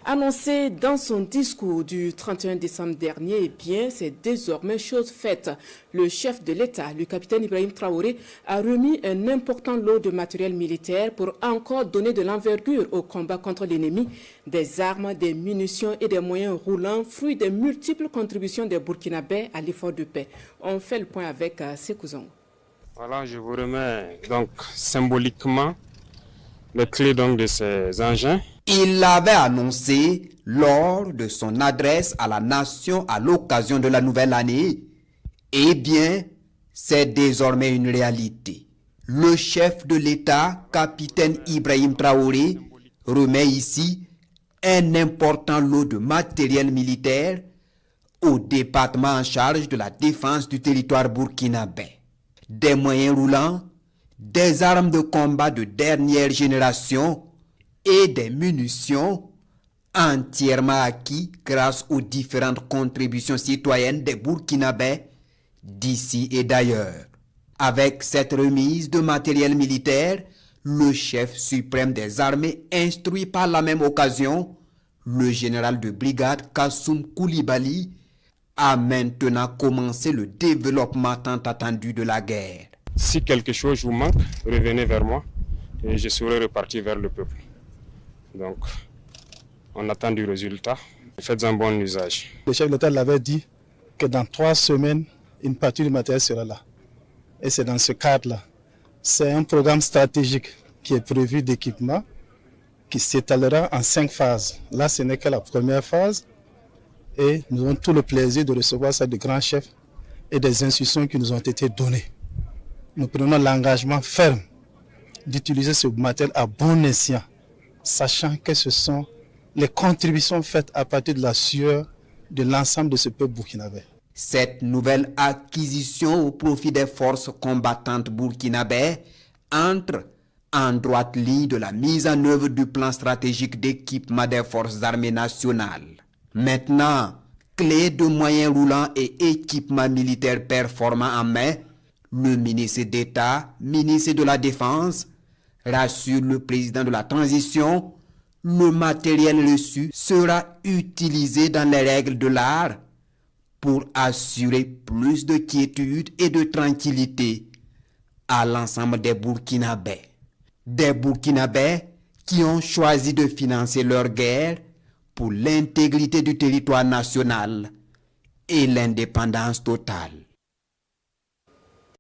Annoncé dans son discours du 31 décembre dernier, c'est désormais chose faite. Le chef de l'État, le capitaine Ibrahim Traoré, a remis un important lot de matériel militaire pour encore donner de l'envergure au combat contre l'ennemi, des armes, des munitions et des moyens roulants, fruit des multiples contributions des Burkinabés à l'effort de paix. On fait le point avec Sékou Zongo. Voilà, je vous remets donc symboliquement les clés de ces engins. Il l'avait annoncé lors de son adresse à la nation à l'occasion de la nouvelle année. Eh bien, c'est désormais une réalité. Le chef de l'État, capitaine Ibrahim Traoré, remet ici un important lot de matériel militaire au département en charge de la défense du territoire burkinabé. Des moyens roulants, des armes de combat de dernière génération et des munitions entièrement acquis grâce aux différentes contributions citoyennes des Burkinabés d'ici et d'ailleurs. Avec cette remise de matériel militaire, le chef suprême des armées instruit par la même occasion le général de brigade Kassoum Koulibaly a maintenant commencé le développement tant attendu de la guerre. Si quelque chose vous manque, revenez vers moi et je serai reparti vers le peuple. Donc, on attend du résultat. Faites un bon usage. Le chef de l'État l'avait dit que dans 3 semaines, une partie du matériel sera là. Et c'est dans ce cadre-là. C'est un programme stratégique qui est prévu d'équipement qui s'étalera en 5 phases. Là, ce n'est que la première phase. Et nous avons tout le plaisir de recevoir ça de grands chefs et des instructions qui nous ont été données. Nous prenons l'engagement ferme d'utiliser ce matériel à bon escient, sachant que ce sont les contributions faites à partir de la sueur de l'ensemble de ce peuple burkinabé. Cette nouvelle acquisition au profit des forces combattantes burkinabées entre en droite ligne de la mise en œuvre du plan stratégique d'équipement des forces armées nationales. Maintenant, clés de moyens roulants et équipements militaires performants en main, le ministre d'État, ministre de la Défense, rassure le président de la transition, le matériel reçu sera utilisé dans les règles de l'art pour assurer plus de quiétude et de tranquillité à l'ensemble des Burkinabés. Des Burkinabés qui ont choisi de financer leur guerre pour l'intégrité du territoire national et l'indépendance totale.